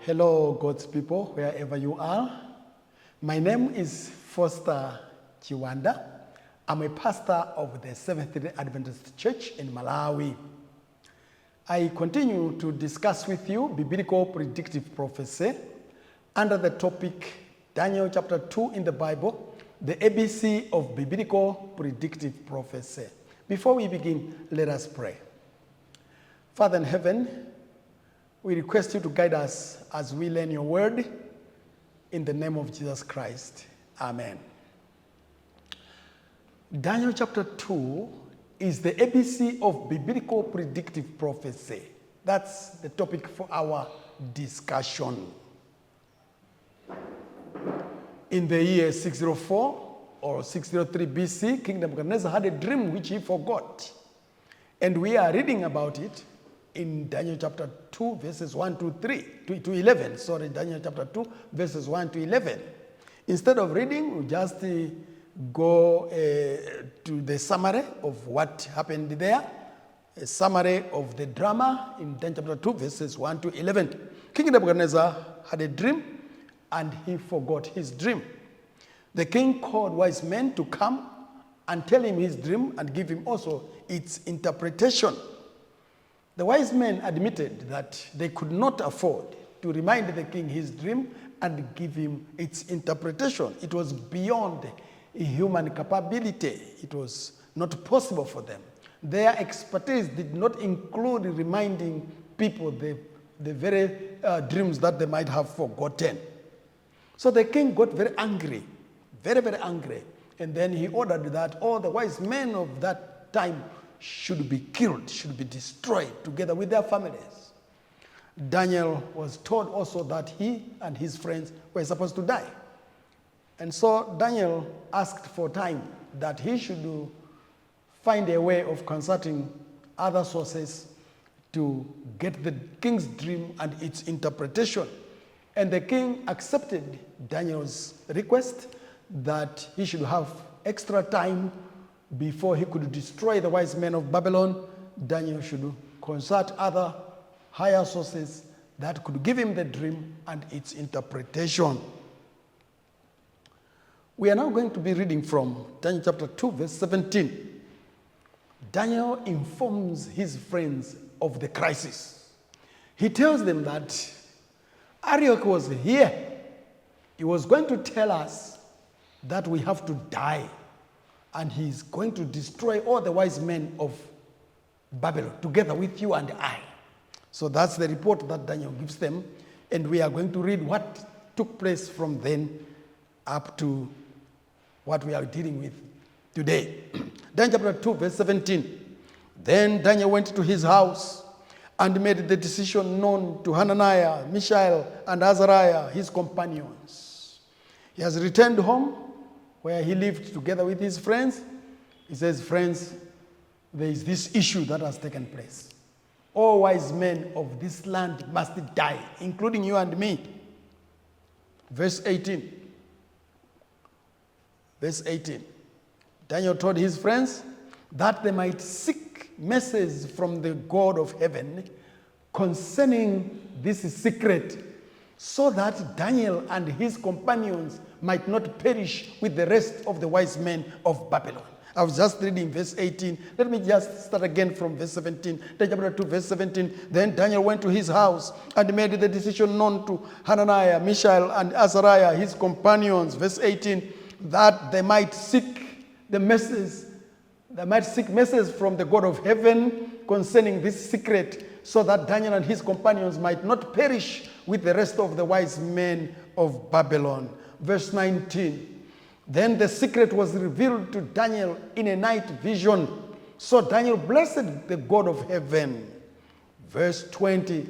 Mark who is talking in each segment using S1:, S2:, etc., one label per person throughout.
S1: Hello, God's people, wherever you are. My name is Foster Chiwanda. I'm a pastor of the Seventh-day Adventist Church in Malawi. I continue to discuss with you biblical predictive prophecy under the topic Daniel chapter 2 in the Bible, the ABC of biblical predictive prophecy. Before we begin, let us pray. Father in heaven, we request you to guide us as we learn your word in the name of Jesus Christ. Amen. Daniel chapter 2 is the ABC of biblical predictive prophecy. That's the topic for our discussion. In the year 604 or 603 BC, King Nebuchadnezzar had a dream which he forgot. And we are reading about it in Daniel chapter 2, verses 1 to 11. Daniel chapter 2, verses 1 to 11. Instead of reading, we just go to the summary of what happened there, a summary of the drama in Daniel chapter 2, verses 1 to 11. King Nebuchadnezzar had a dream, and he forgot his dream. The king called wise men to come and tell him his dream and give him also its interpretation. The wise men admitted that they could not afford to remind the king his dream and give him its interpretation. It was beyond human capability. It was not possible for them. Their expertise did not include reminding people the very dreams that they might have forgotten. So the king got very angry, very, very angry. And then he ordered that all the wise men of that time should be killed, should be destroyed together with their families. Daniel was told also that he and his friends were supposed to die. And so Daniel asked for time that he should find a way of consulting other sources to get the king's dream and its interpretation. And the king accepted Daniel's request that he should have extra time before he could destroy the wise men of Babylon. Daniel should consult other higher sources that could give him the dream and its interpretation. We are now going to be reading from Daniel chapter 2, verse 17. Daniel informs his friends of the crisis. He tells them that Arioch was here. He was going to tell us that we have to die, and he's going to destroy all the wise men of Babylon together with you and I. So that's the report that Daniel gives them, and we are going to read what took place from then up to what we are dealing with today. Daniel chapter 2, verse 17. Then Daniel went to his house and made the decision known to Hananiah, Mishael, and Azariah, his companions. He has returned home where he lived together with his friends. He says, friends, there is this issue that has taken place. All wise men of this land must die, including you and me. Verse 18. Verse 18. Daniel told his friends that they might seek messages from the God of heaven concerning this secret, so that Daniel and his companions might not perish with the rest of the wise men of Babylon. I was just reading verse 18. Let me just start again from verse 17. Chapter 2, verse 17. Then Daniel went to his house and made the decision known to Hananiah, Mishael, and Azariah, his companions. Verse 18. That they might seek the message. They might seek message from the God of heaven concerning this secret, so that Daniel and his companions might not perish with the rest of the wise men of Babylon. Verse 19. Then the secret was revealed to Daniel in a night vision. So Daniel blessed the God of heaven. Verse 20.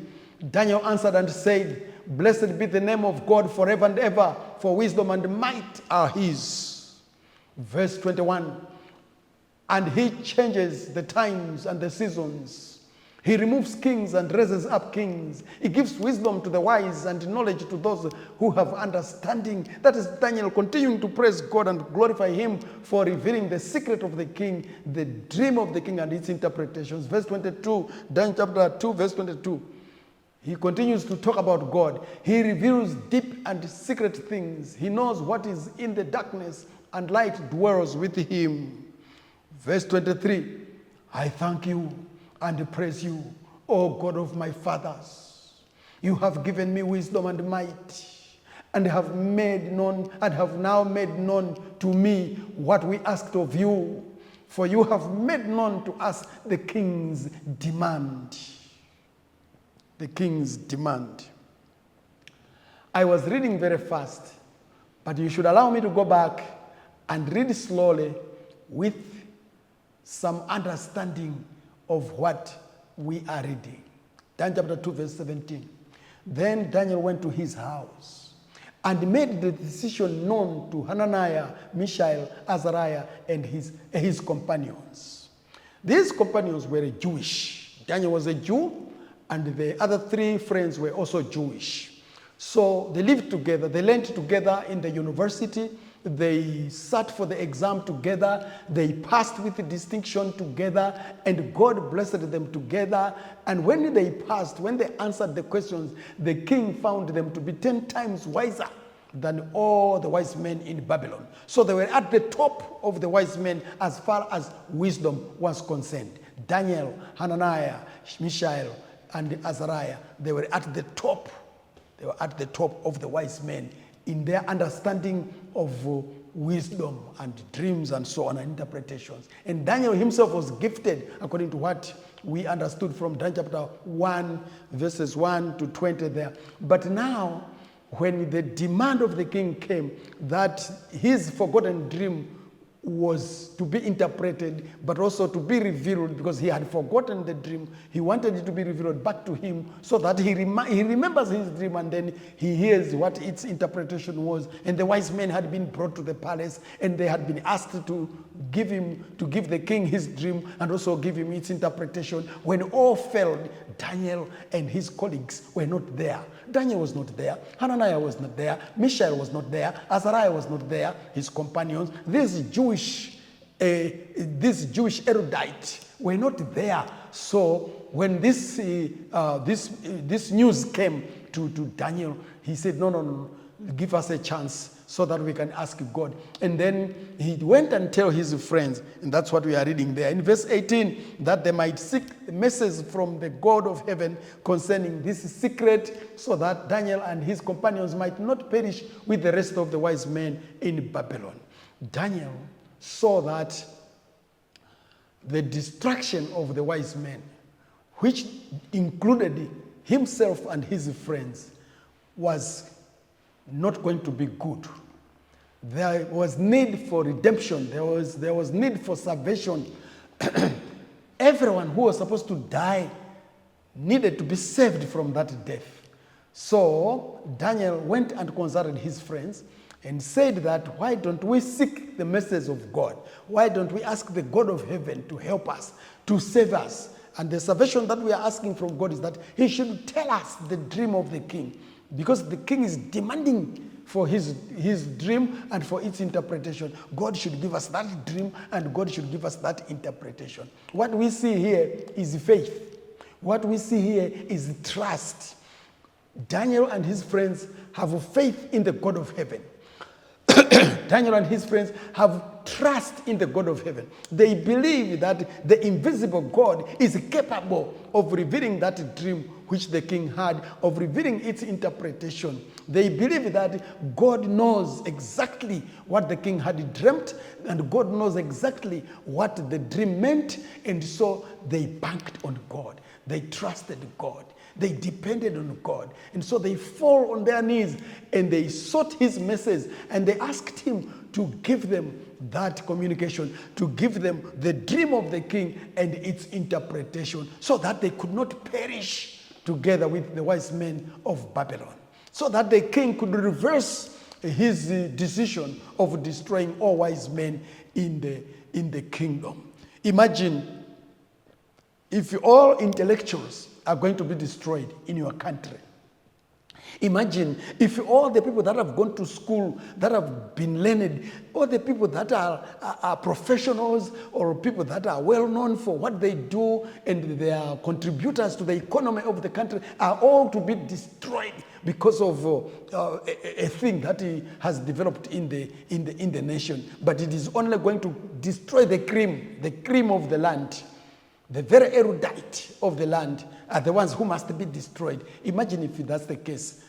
S1: Daniel answered and said, blessed be the name of God forever and ever, for wisdom and might are his. Verse 21. And he changes the times and the seasons. He removes kings and raises up kings. He gives wisdom to the wise and knowledge to those who have understanding. That is Daniel continuing to praise God and glorify him for revealing the secret of the king, the dream of the king and its interpretations. Verse 22, Daniel chapter 2, verse 22. He continues to talk about God. He reveals deep and secret things. He knows what is in the darkness, and light dwells with him. Verse 23, I thank you and praise you, O God of my fathers. You have given me wisdom and might, and have now made known to me what we asked of you. For you have made known to us the king's demand. The king's demand. I was reading very fast, but you should allow me to go back and read slowly with some understanding of what we are reading. Daniel chapter 2, verse 17. Then Daniel went to his house and made the decision known to Hananiah, Mishael, Azariah, and his companions. These companions were Jewish. Daniel was a Jew, and the other three friends were also Jewish. So they lived together. They learned together in the university. They sat for the exam together. They passed with distinction together, and God blessed them together. And when they passed, when they answered the questions, the king found them to be 10 times wiser than all the wise men in Babylon. So they were at the top of the wise men as far as wisdom was concerned. Daniel, Hananiah, Mishael, and Azariah, they were at the top. They were at the top of the wise men in their understanding of wisdom and dreams and so on, and interpretations. And Daniel himself was gifted according to what we understood from Daniel chapter 1, verses 1 to 20 there. But now, when the demand of the king came that his forgotten dream was to be interpreted, but also to be revealed, because he had forgotten the dream. He wanted it to be revealed back to him so that he remembers his dream, and then he hears what its interpretation was. And the wise men had been brought to the palace, and they had been asked to give the king his dream and also give him its interpretation. When all failed, Daniel and his colleagues were not there. Daniel was not there. Hananiah was not there. Mishael was not there. Azariah was not there. His companions, these Jewish erudites were not there. So when this news came to Daniel, he said, no, give us a chance so that we can ask God. And then he went and tell his friends, and that's what we are reading there. In verse 18, that they might seek the message from the God of heaven concerning this secret, so that Daniel and his companions might not perish with the rest of the wise men in Babylon. Daniel saw that the destruction of the wise men, which included himself and his friends, was not going to be good. There was need for redemption. There was need for salvation. Everyone who was supposed to die needed to be saved from that death. So Daniel went and consulted his friends and said that, why don't we seek the message of God? Why don't we ask the God of heaven to help us, to save us? And the salvation that we are asking from God is that he should tell us the dream of the king, because the king is demanding for his dream and for its interpretation. God should give us that dream, and God should give us that interpretation. What we see here is faith. What we see here is trust. Daniel and his friends have faith in the God of heaven. Daniel and his friends have trust in the God of heaven. They believe that the invisible God is capable of revealing that dream which the king had, of revealing its interpretation. They believe that God knows exactly what the king had dreamt, and God knows exactly what the dream meant, and so they banked on God. They trusted God. They depended on God. And so they fall on their knees and they sought his message, and they asked him to give them that communication, to give them the dream of the king and its interpretation, so that they could not perish together with the wise men of Babylon, so that the king could reverse his decision of destroying all wise men in the kingdom. Imagine if all intellectuals are going to be destroyed in your country. Imagine if all the people that have gone to school, that have been learned, all the people that are professionals or people that are well known for what they do and they are contributors to the economy of the country are all to be destroyed because of a thing that has developed in the nation. But it is only going to destroy the cream of the land. The very erudite of the land are the ones who must be destroyed. Imagine if that's the case.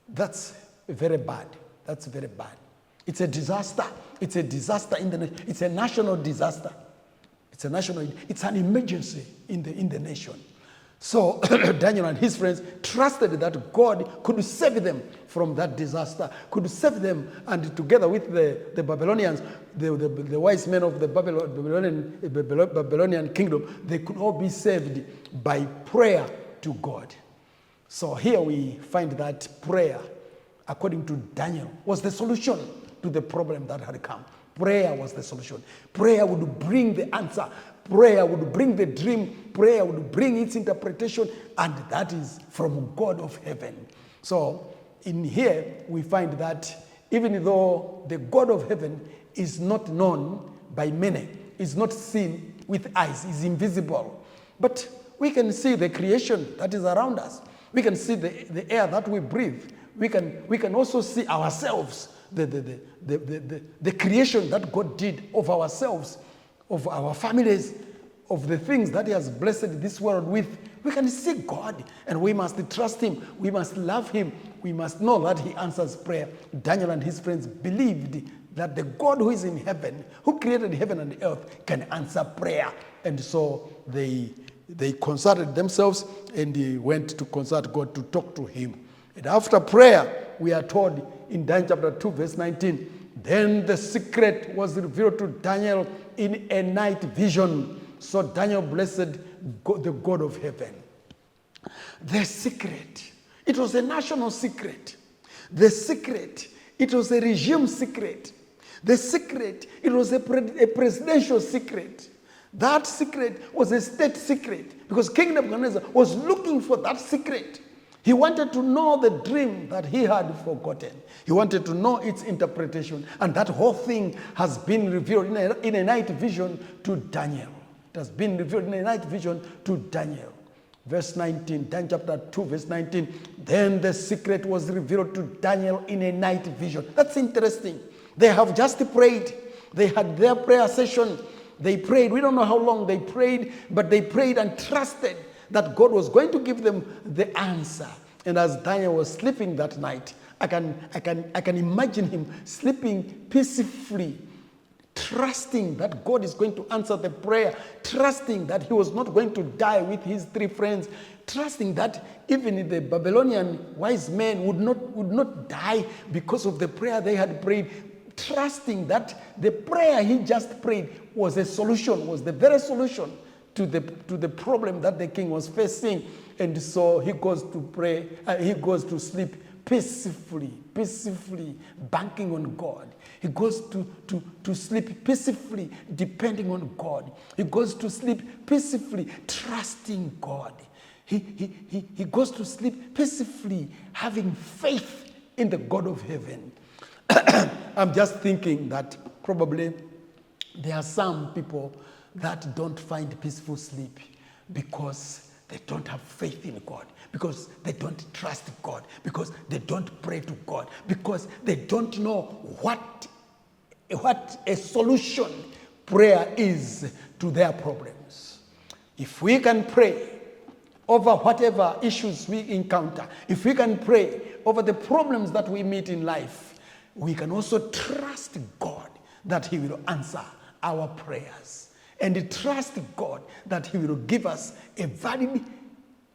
S1: That's very bad. That's very bad. It's a disaster. It's a disaster in the nation. It's a national disaster. It's an emergency in the nation. So Daniel and his friends trusted that God could save them from that disaster, could save them, and together with the Babylonians, the wise men of the Babylonian kingdom, they could all be saved by prayer to God. So here we find that prayer, according to Daniel, was the solution to the problem that had come. Prayer was the solution. Prayer would bring the answer. Prayer would bring the dream. Prayer would bring its interpretation, and that is from God of heaven. So in here we find that even though the God of heaven is not known by many, is not seen with eyes, is invisible, but we can see the creation that is around us. We can see the air that we breathe. We can also see ourselves, the creation that God did of ourselves, of our families, of the things that he has blessed this world with. We can see God, and we must trust him. We must love him. We must know that he answers prayer. Daniel and his friends believed that the God who is in heaven, who created heaven and earth, can answer prayer. And so they consulted themselves, and they went to consult God to talk to him. And after prayer, we are told in Daniel chapter 2, verse 19, then the secret was revealed to Daniel in a night vision. So Daniel blessed God, the God of heaven. The secret, it was a national secret. The secret, it was a regime secret. The secret, it was a presidential secret. That secret was a state secret because King Nebuchadnezzar was looking for that secret. He wanted to know the dream that he had forgotten. He wanted to know its interpretation. And that whole thing has been revealed in a night vision to Daniel. It has been revealed in a night vision to Daniel. Verse 19, Daniel chapter 2, verse 19. Then the secret was revealed to Daniel in a night vision. That's interesting. They have just prayed. They had their prayer session. They prayed. We don't know how long they prayed, but they prayed and trusted that God was going to give them the answer. And as Daniel was sleeping that night, I can imagine him sleeping peacefully, trusting that God is going to answer the prayer, trusting that he was not going to die with his three friends, trusting that even the Babylonian wise men would not die because of the prayer they had prayed, trusting that the prayer he just prayed was a solution, was the very solution to the problem that the king was facing. And so he goes to pray, he goes to sleep peacefully, banking on God. He goes to sleep peacefully, depending on God. He goes to sleep peacefully, trusting God. He goes to sleep peacefully, having faith in the God of heaven. I'm just thinking that probably there are some people that don't find peaceful sleep because they don't have faith in God, because they don't trust God, because they don't pray to God, because they don't know what a solution prayer is to their problems. If we can pray over whatever issues we encounter, if we can pray over the problems that we meet in life, we can also trust God that he will answer our prayers. And trust God that he will give us a valid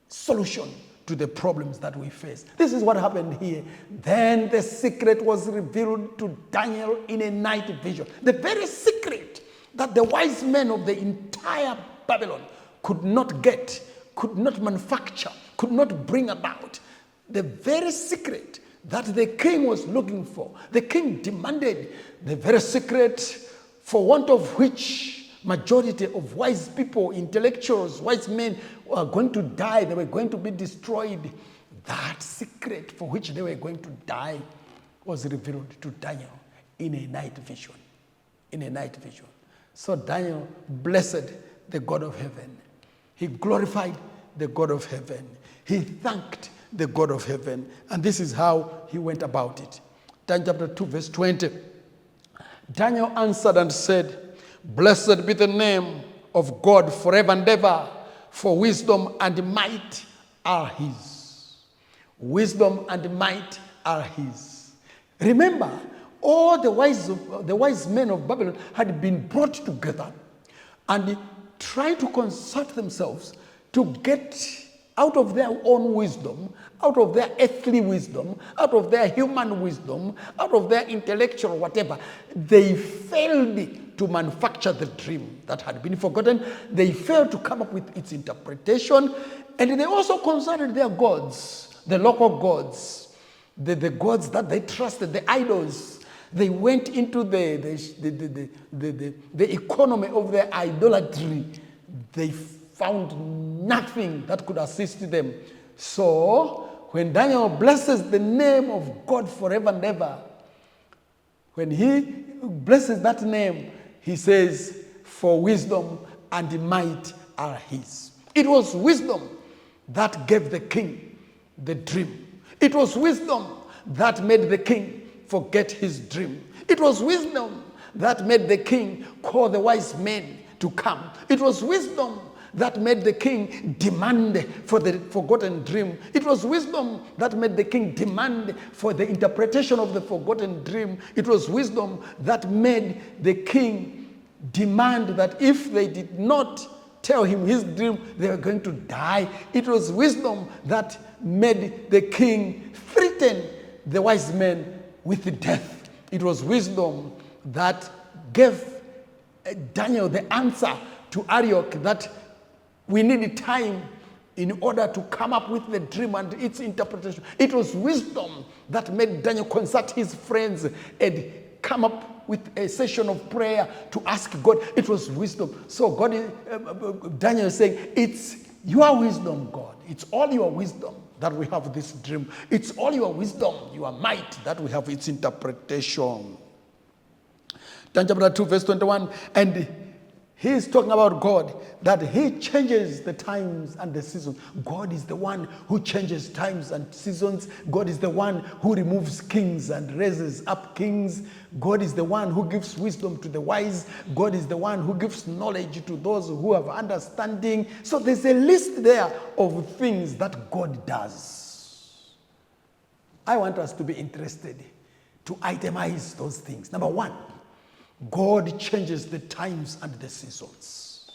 S1: solution to the problems that we face. This is what happened here. Then the secret was revealed to Daniel in a night vision. The very secret that the wise men of the entire Babylon could not get, could not manufacture, could not bring about. The very secret that the king was looking for. The king demanded the very secret for want of which majority of wise people, intellectuals, wise men are going to die. They were going to be destroyed. that secret for which they were going to die was revealed to Daniel in a night vision. In a night vision. So Daniel blessed the God of heaven. He glorified the God of heaven. He thanked the God of heaven. And this is how he went about it. Daniel chapter 2, verse 20. Daniel answered and said, "Blessed be the name of God forever and ever, for wisdom and might are his." Wisdom and might are his. Remember, all the wise men of Babylon had been brought together and tried to consult themselves to get out of their own wisdom, out of their earthly wisdom, out of their human wisdom, out of their intellectual whatever. They failed to manufacture the dream that had been forgotten. They failed to come up with its interpretation. And they also consulted their gods, the local gods, the gods that they trusted, the idols. They went into the economy of their idolatry. They found nothing that could assist them. So, when Daniel blesses the name of God forever and ever, when he blesses that name, he says, "For wisdom and might are his." It was wisdom that gave the king the dream. It was wisdom that made the king forget his dream. It was wisdom that made the king call the wise men to come. It was wisdom that made the king demand for the forgotten dream. It was wisdom that made the king demand for the interpretation of the forgotten dream. It was wisdom that made the king demand that if they did not tell him his dream, they were going to die. It was wisdom that made the king threaten the wise men with death. It was wisdom that gave Daniel the answer to Arioch that we need time in order to come up with the dream and its interpretation. It was wisdom that made Daniel consult his friends and come up with a session of prayer to ask God. It was wisdom. So Daniel is saying, it's your wisdom, God. It's all your wisdom that we have this dream. It's all your wisdom, your might, that we have its interpretation. Daniel chapter 2, verse 21. And he is talking about God, that he changes the times and the seasons. God is the one who changes times and seasons. God is the one who removes kings and raises up kings. God is the one who gives wisdom to the wise. God is the one who gives knowledge to those who have understanding. So there's a list there of things that God does. I want us to be interested to itemize those things. Number one, God changes the times and the seasons.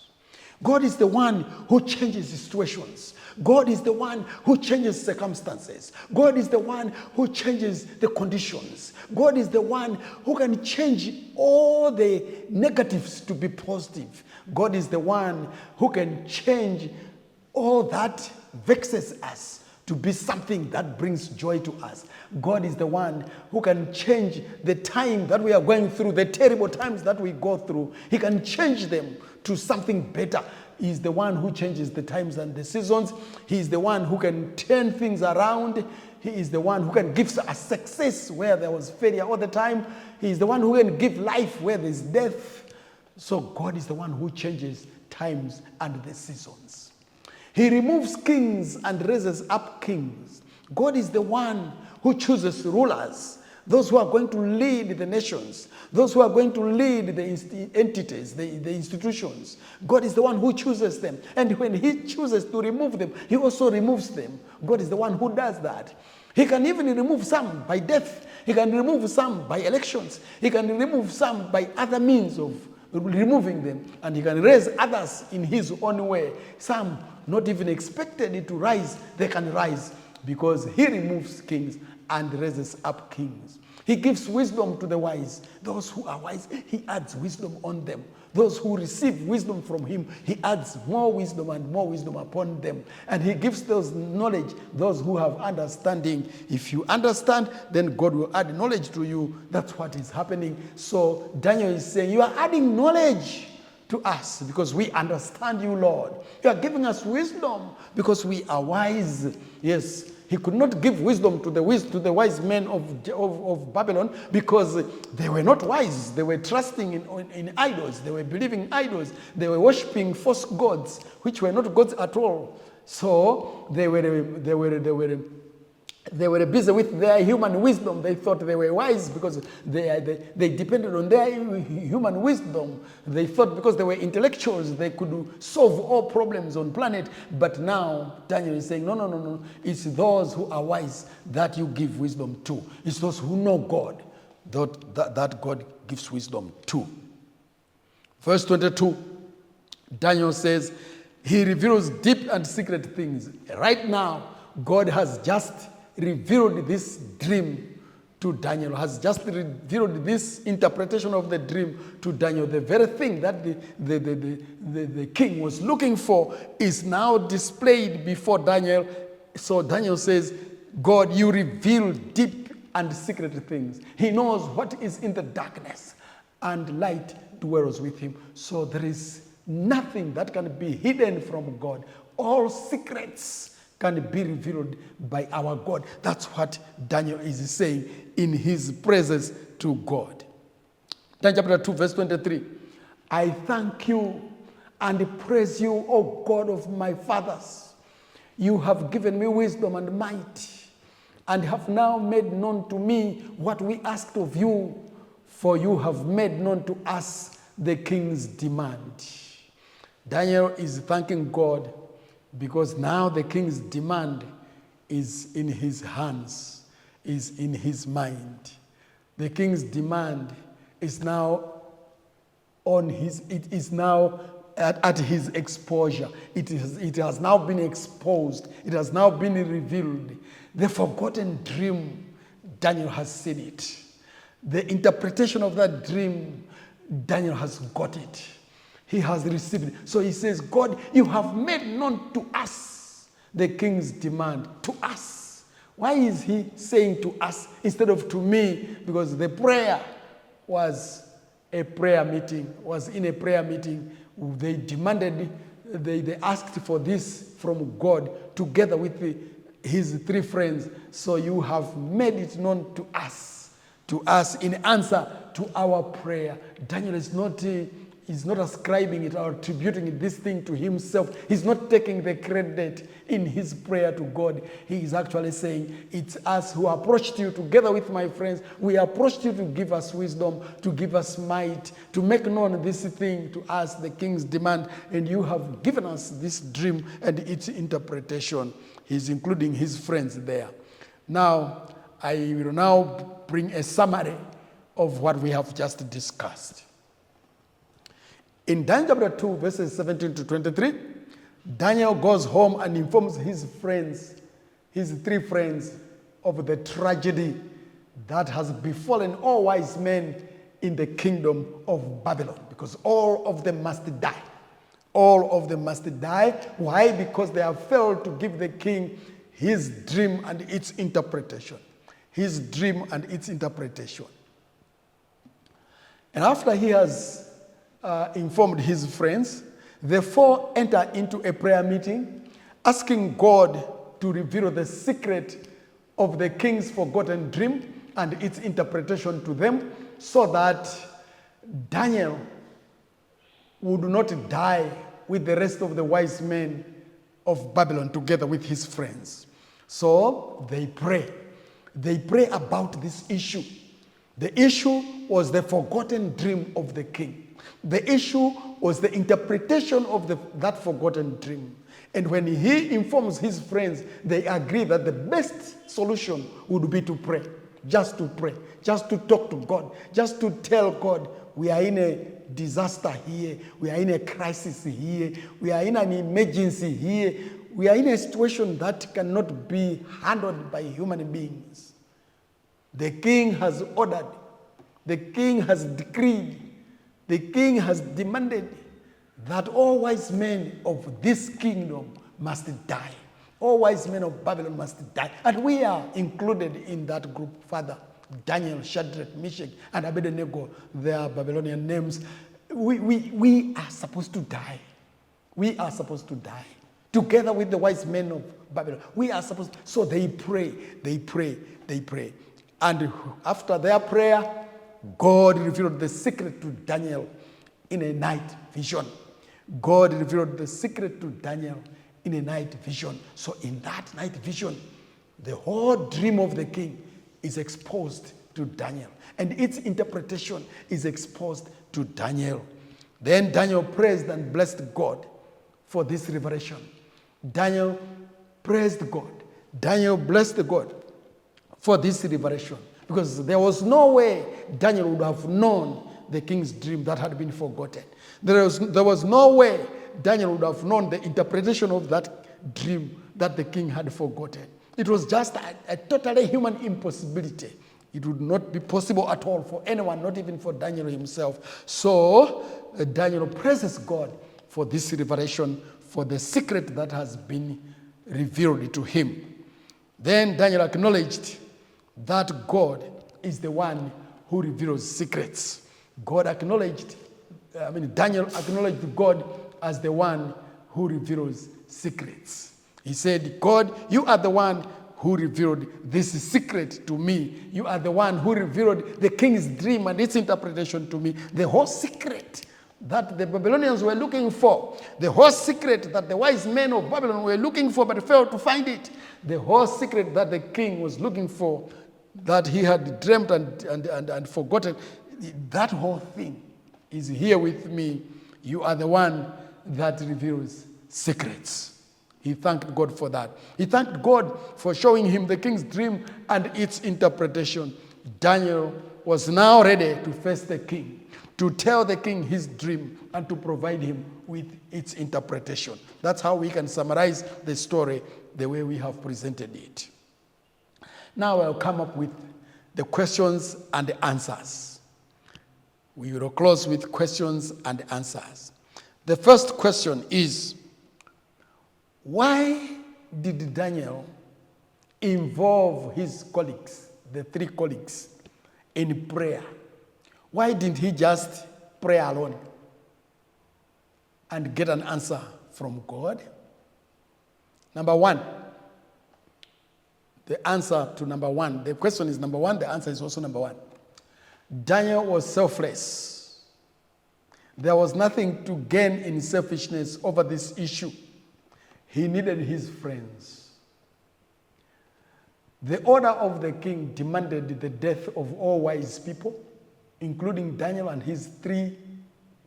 S1: God is the one who changes situations. God is the one who changes circumstances. God is the one who changes the conditions. God is the one who can change all the negatives to be positive. God is the one who can change all that vexes us to be something that brings joy to us. God is the one who can change the time that we are going through, the terrible times that we go through. He can change them to something better. He is the one who changes the times and the seasons. He is the one who can turn things around. He is the one who can give us success where there was failure all the time. He is the one who can give life where there is death. So God is the one who changes times and the seasons. He removes kings and raises up kings. God is the one who chooses rulers, those who are going to lead the nations, those who are going to lead the entities, the institutions. God is the one who chooses them. And when he chooses to remove them, he also removes them. God is the one who does that. He can even remove some by death. He can remove some by elections. He can remove some by other means of removing them. And he can raise others in his own way. Some not even expected to rise, they can rise because he removes kings and raises up kings. He gives wisdom to the wise. Those who are wise, he adds wisdom on them. Those who receive wisdom from him, he adds more wisdom and more wisdom upon them. And he gives those knowledge, those who have understanding. If you understand, then God will add knowledge to you. That's what is happening. So Daniel is saying, you are adding knowledge to us because we understand you, Lord. You are giving us wisdom because we are wise. Yes, He could not give wisdom to the wise men of Babylon because they were not wise. They were trusting in idols. They were believing idols. They were worshiping false gods, which were not gods at all. So they were busy with their human wisdom. They thought they were wise because they depended on their human wisdom. They thought because they were intellectuals, they could solve all problems on planet. But now Daniel is saying, no. It's those who are wise that you give wisdom to. It's those who know God that God gives wisdom to. Verse 22, Daniel says, he reveals deep and secret things. Right now, God has just revealed this dream to Daniel, has just revealed this interpretation of the dream to Daniel. The very thing that the king was looking for is now displayed before Daniel. So Daniel says, God, you reveal deep and secret things. He knows what is in the darkness, and light dwells with him. So there is nothing that can be hidden from God. All secrets can be revealed by our God. That's what Daniel is saying in his presence to God. Daniel chapter 2, verse 23. I thank you and praise you, O God of my fathers. You have given me wisdom and might, and have now made known to me what we asked of you, for you have made known to us the king's demand. Daniel is thanking God because now the king's demand is in his hands, is in his mind. The king's demand is now it is now at his exposure. It has now been exposed. It has now been revealed. The forgotten dream, Daniel has seen it. The interpretation of that dream, Daniel has got it. He has received it. So he says, God, you have made known to us the king's demand. To us. Why is he saying to us instead of to me? Because the prayer was in a prayer meeting. They demanded, they asked for this from God together with his three friends. So you have made it known to us in answer to our prayer. Daniel is not ascribing it or attributing this thing to himself. He's not taking the credit in his prayer to God. He is actually saying, it's us who approached you together with my friends. We approached you to give us wisdom, to give us might, to make known this thing to us, the king's demand. And you have given us this dream and its interpretation. He's including his friends there. Now, I will now bring a summary of what we have just discussed. In Daniel chapter 2, verses 17 to 23, Daniel goes home and informs his friends, his three friends, of the tragedy that has befallen all wise men in the kingdom of Babylon, because all of them must die. All of them must die. Why? Because they have failed to give the king his dream and its interpretation. His dream and its interpretation. And after he has informed his friends, the four enter into a prayer meeting, asking God to reveal the secret of the king's forgotten dream and its interpretation to them, so that Daniel would not die with the rest of the wise men of Babylon together with his friends. So they pray. They pray about this issue. The issue was the forgotten dream of the king. The issue was the interpretation of that forgotten dream. And when he informs his friends, they agree that the best solution would be to pray. Just to pray. Just to talk to God. Just to tell God, we are in a disaster here. We are in a crisis here. We are in an emergency here. We are in a situation that cannot be handled by human beings. The king has ordered. The king has decreed. The king has demanded that all wise men of this kingdom must die. All wise men of Babylon must die. And we are included in that group, Father. Daniel, Shadrach, Meshach, and Abednego, their Babylonian names. We are supposed to die. We are supposed to die. Together with the wise men of Babylon. We are supposed, so they pray. And after their prayer, God revealed the secret to Daniel in a night vision. God revealed the secret to Daniel in a night vision. So in that night vision, the whole dream of the king is exposed to Daniel. And its interpretation is exposed to Daniel. Then Daniel praised and blessed God for this revelation. Daniel praised God. Daniel blessed God for this revelation. Because there was no way Daniel would have known the king's dream that had been forgotten. There was no way Daniel would have known the interpretation of that dream that the king had forgotten. It was just a totally human impossibility. It would not be possible at all for anyone, not even for Daniel himself. So Daniel praises God for this revelation, for the secret that has been revealed to him. Then Daniel acknowledged that God is the one who reveals secrets. Daniel acknowledged God as the one who reveals secrets. He said, God, you are the one who revealed this secret to me. You are the one who revealed the king's dream and its interpretation to me. The whole secret that the Babylonians were looking for, the whole secret that the wise men of Babylon were looking for but failed to find it, the whole secret that the king was looking for, that he had dreamt and forgotten, that whole thing is here with me. You are the one that reveals secrets. He thanked God for that. He thanked God for showing him the king's dream and its interpretation. Daniel was now ready to face the king, to tell the king his dream and to provide him with its interpretation. That's how we can summarize the story the way we have presented it. Now I'll come up with the questions and the answers. We will close with questions and answers. The first question is, why did Daniel involve his colleagues, the three colleagues, in prayer? Why didn't he just pray alone and get an answer from God? Number one, the answer to number one, the question is number one, the answer is also number one. Daniel was selfless. There was nothing to gain in selfishness over this issue. He needed his friends. The order of the king demanded the death of all wise people, including Daniel and his three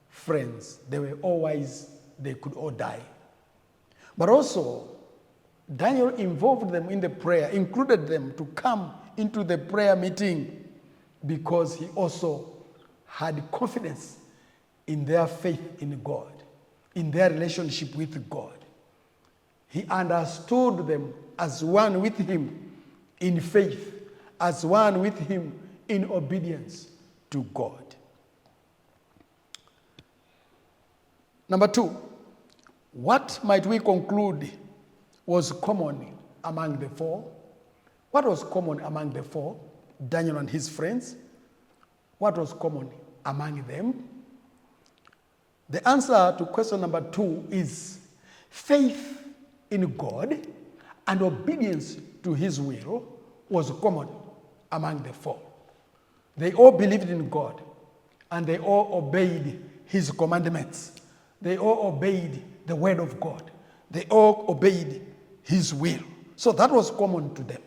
S1: friends. They were all wise, they could all die. But also, Daniel involved them in the prayer, included them to come into the prayer meeting because he also had confidence in their faith in God, in their relationship with God. He understood them as one with him in faith, as one with him in obedience to God. Number two, what might we conclude was common among the four? What was common among the four? Daniel and his friends. What was common among them? The answer to question number two is faith in God and obedience to his will was common among the four. They all believed in God and they all obeyed his commandments. They all obeyed the word of God. They all obeyed his will. So that was common to them.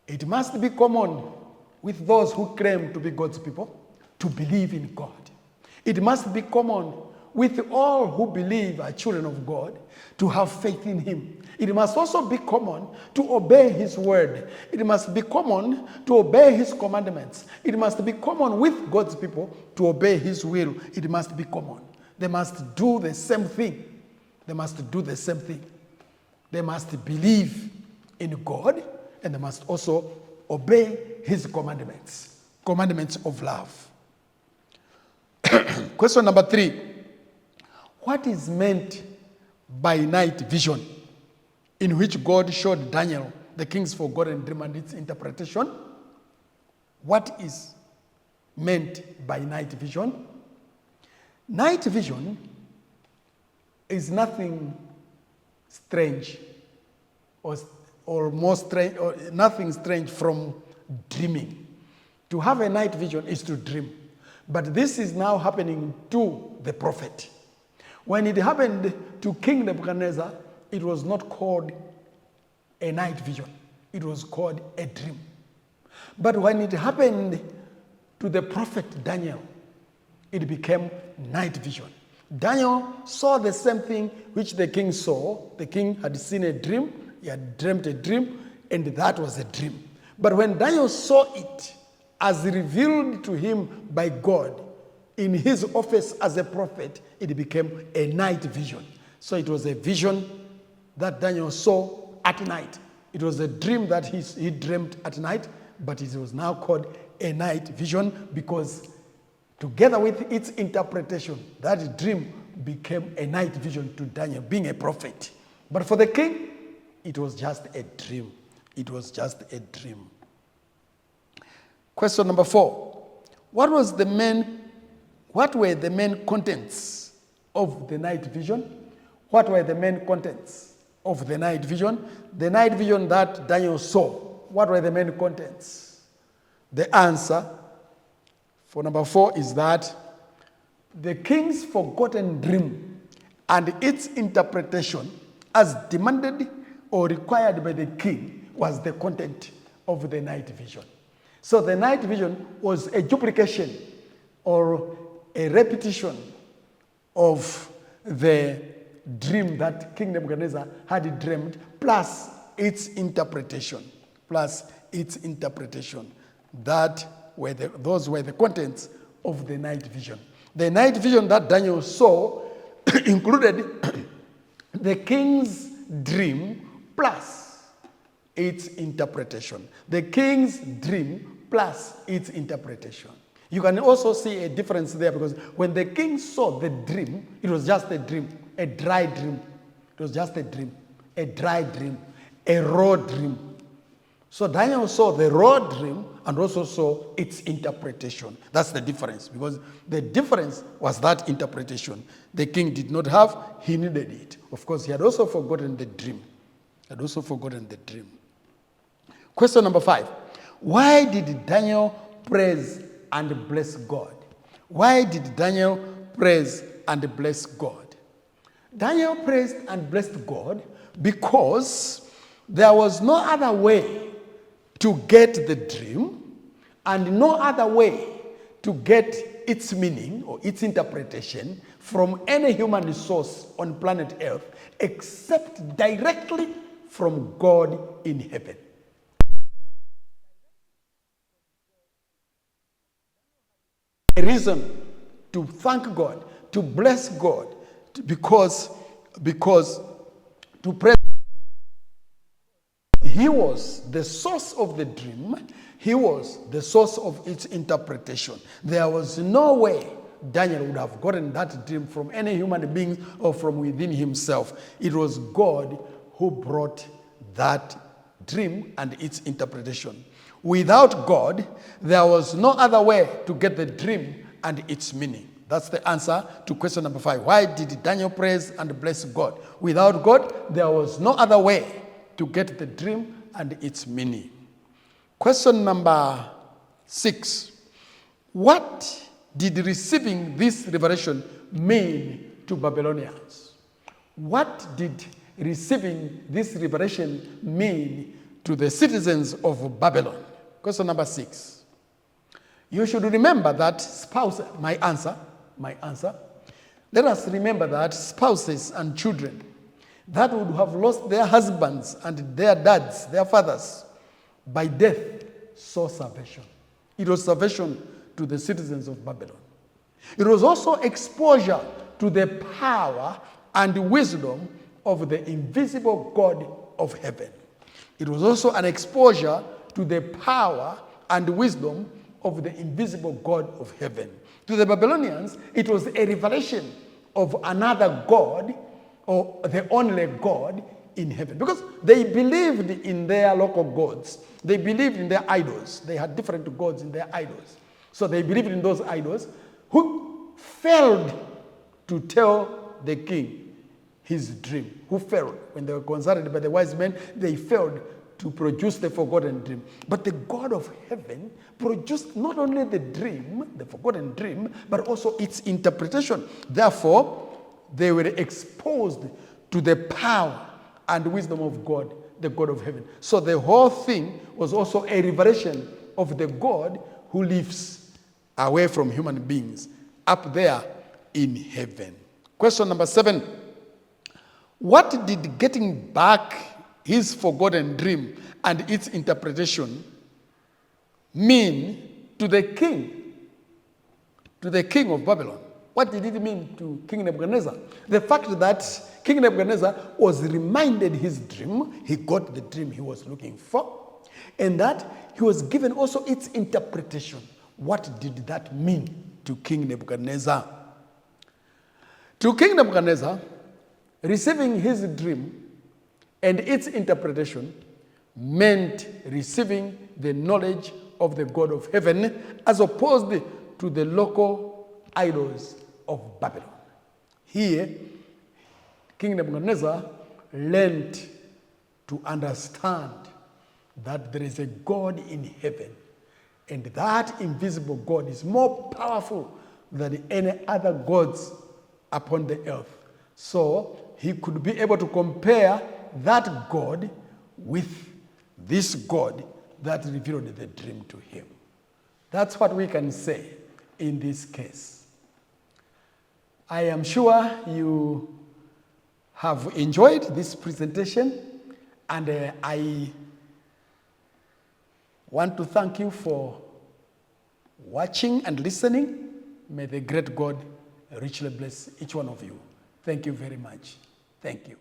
S1: It must be common with those who claim to be God's people to believe in God. It must be common with all who believe are children of God to have faith in him. It must also be common to obey his word. It must be common to obey his commandments. It must be common with God's people to obey his will. It must be common. They must do the same thing. They must do the same thing. They must believe in God and they must also obey his commandments, commandments of love. Question number three. What is meant by night vision in which God showed Daniel the king's forgotten dream and its interpretation? What is meant by night vision? Night vision is nothing strange or, or more strange, or nothing strange from dreaming. To have a night vision is to dream. But this is now happening to the prophet. When it happened to King Nebuchadnezzar, it was not called a night vision. It was called a dream. But when it happened to the prophet Daniel, it became night vision. Daniel saw the same thing which the king saw. The king had seen a dream, he had dreamt a dream, and that was a dream. But when Daniel saw it as revealed to him by God in his office as a prophet, it became a night vision. So it was a vision that Daniel saw at night. It was a dream that he dreamt at night, but it was now called a night vision because together with its interpretation, that dream became a night vision to Daniel, being a prophet. But for the king, it was just a dream. It was just a dream. Question number 4. What were the main contents of the night vision? What were the main contents of the night vision? The night vision that Daniel saw, what were the main contents? The answer for number 4 is that the king's forgotten dream and its interpretation as demanded or required by the king was the content of the night vision. So the night vision was a duplication or a repetition of the dream that King Nebuchadnezzar had dreamed, plus its interpretation. Those were the contents of the night vision. The night vision that Daniel saw included the king's dream plus its interpretation. The king's dream plus its interpretation. You can also see a difference there because when the king saw the dream, it was just a dream, a dry dream. It was just a dream, a dry dream, a raw dream. So Daniel saw the raw dream and also saw its interpretation. That's the difference, because the difference was that interpretation. The king did not have, he needed it. Of course, he had also forgotten the dream. Question number 5. Why did Daniel praise and bless God? Why did Daniel praise and bless God? Daniel praised and blessed God because there was no other way to get the dream and no other way to get its meaning or its interpretation from any human source on planet Earth except directly from God in heaven. A reason to thank God, to bless God, because to praise. He was the source of the dream. He was the source of its interpretation. There was no way Daniel would have gotten that dream from any human being or from within himself. It was God who brought that dream and its interpretation. Without God, there was no other way to get the dream and its meaning. That's the answer to question number 5. Why did Daniel praise and bless God? Without God, there was no other way to get the dream and its meaning. Question number 6. What did receiving this revelation mean to Babylonians? What did receiving this revelation mean to the citizens of Babylon? Question number 6. You should remember that spouses, my answer. Let us remember that spouses and children that would have lost their husbands and their dads, their fathers, by death, saw salvation. It was salvation to the citizens of Babylon. It was also exposure to the power and wisdom of the invisible God of heaven. It was also an exposure to the power and wisdom of the invisible God of heaven. To the Babylonians, it was a revelation of another God, or the only God in heaven. Because they believed in their local gods. They believed in their idols. They had different gods in their idols. So they believed in those idols who failed to tell the king his dream. Who failed? When they were consulted by the wise men, they failed to produce the forgotten dream. But the God of heaven produced not only the dream, the forgotten dream, but also its interpretation. Therefore, they were exposed to the power and wisdom of God, the God of heaven. So the whole thing was also a revelation of the God who lives away from human beings, up there in heaven. Question number 7. What did getting back his forgotten dream and its interpretation mean to the king of Babylon? What did it mean to King Nebuchadnezzar? The fact that King Nebuchadnezzar was reminded his dream, he got the dream he was looking for, and that he was given also its interpretation. What did that mean to King Nebuchadnezzar? To King Nebuchadnezzar, receiving his dream and its interpretation meant receiving the knowledge of the God of heaven as opposed to the local idols of Babylon. Here, King Nebuchadnezzar learned to understand that there is a God in heaven, and that invisible God is more powerful than any other gods upon the earth. So he could be able to compare that God with this God that revealed the dream to him. That's what we can say in this case. I am sure you have enjoyed this presentation, and I want to thank you for watching and listening. May the great God richly bless each one of you. Thank you very much. Thank you.